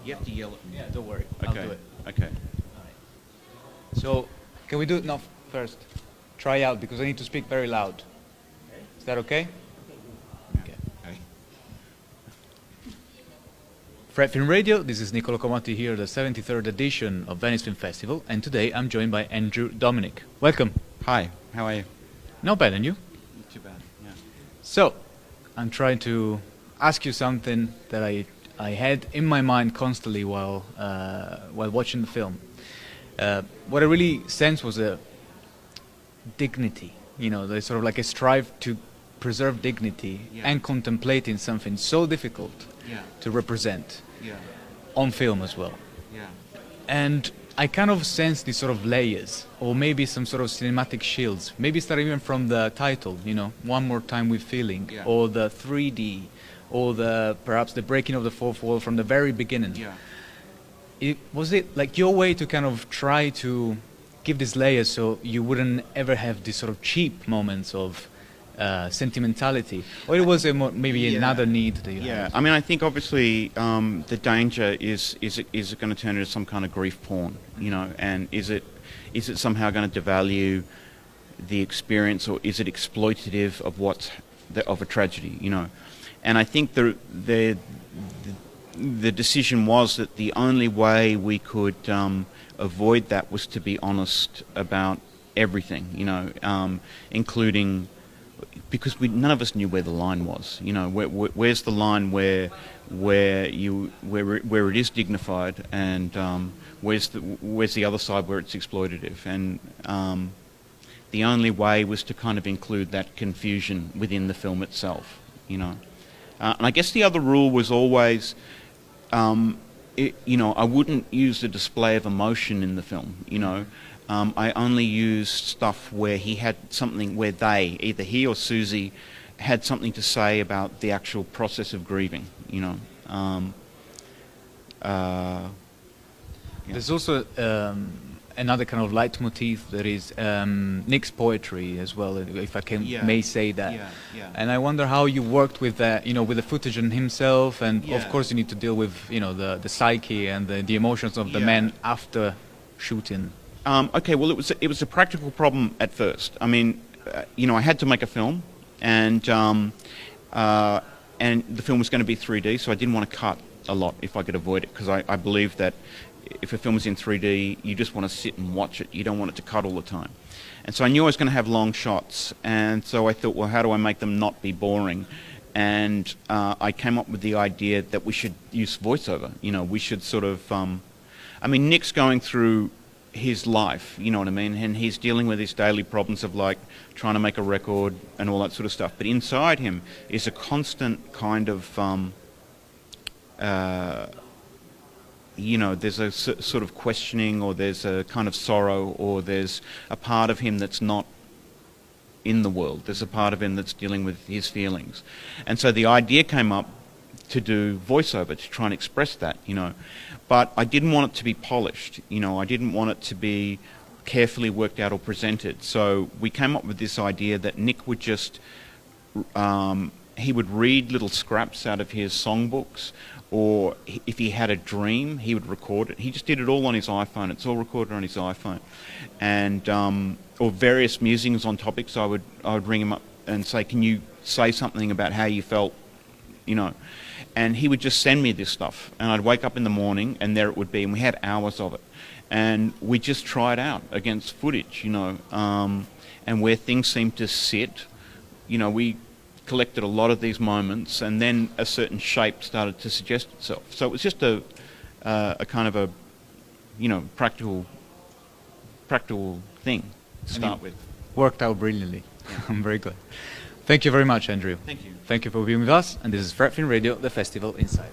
You have to yell at me. Yeah, don't worry. I'll Okay. do it. Okay. So, can we do it now first? Try out, because I need to speak very loud. Is that okay? Okay. Okay. Fred Film Radio, this is Niccolo Comatti here, the 73rd edition of Venice Film Festival, and today I'm joined by Andrew Dominik. Welcome. Hi. How are you? Not bad, and you? Not too bad. Yeah. So, I'm trying to ask you something that I had in my mind constantly while watching the film. What I really sensed was a dignity. You know, there's sort of like a strive to preserve dignity and contemplating something so difficult to represent on film as well. Yeah. And I kind of sense these sort of layers, or maybe some sort of cinematic shields. Maybe start even from the title, you know, One More Time with Feeling, or the 3D, or perhaps the breaking of the fourth wall from the very beginning. Yeah. Was it like your way to kind of try to give these layers so you wouldn't ever have these sort of cheap moments of sentimentality, or it was maybe another need that you had? I mean, I think obviously the danger is it going to turn into some kind of grief porn, you know, and is it somehow going to devalue the experience, or is it exploitative of of a tragedy, you know? And I think the decision was that the only way we could avoid that was to be honest about everything, you know, including, because none of us knew where the line was, you know, where's the line where it is dignified, and where's the other side where it's exploitative, and the only way was to kind of include that confusion within the film itself, you know. And I guess the other rule was always, you know, I wouldn't use the display of emotion in the film, you know. I only used stuff where he had something, where either he or Susie, had something to say about the actual process of grieving, you know. There's also another kind of leitmotif that is Nick's poetry as well, if I may say that. And I wonder how you worked with that, you know, with the footage and himself, and of course you need to deal with, you know, the psyche and the emotions of the man after shooting. Okay, well, it was a practical problem at first. I mean, you know, I had to make a film, and the film was going to be 3D, so I didn't want to cut a lot if I could avoid it, because I believe that if a film is in 3D, you just want to sit and watch it. You don't want it to cut all the time. And so I knew I was going to have long shots, and so I thought, well, how do I make them not be boring? And I came up with the idea that we should use voiceover. You know, we should sort of... I mean, Nick's going through his life, you know what I mean, and he's dealing with his daily problems of, like, trying to make a record and all that sort of stuff. But inside him is a constant kind of... you know, there's a sort of questioning, or there's a kind of sorrow, or there's a part of him that's not in the world. There's a part of him that's dealing with his feelings. And so the idea came up to do voiceover, to try and express that, you know. But I didn't want it to be polished, you know. I didn't want it to be carefully worked out or presented. So we came up with this idea that Nick would just... he would read little scraps out of his songbooks, or if he had a dream, he would record it. He just did it all on his iPhone. It's all recorded on his iPhone. And or various musings on topics, I would ring him up and say, can you say something about how you felt, you know? And he would just send me this stuff. And I'd wake up in the morning, and there it would be, and we had hours of it. And we just tried out against footage, you know, and where things seemed to sit, you know, we collected a lot of these moments, and then a certain shape started to suggest itself. So it was just a kind of a, you know, practical thing to start with. Worked out brilliantly. I'm very glad. Thank you very much, Andrew. Thank you. Thank you for being with us, and this is Fred Film Radio, the Festival Inside.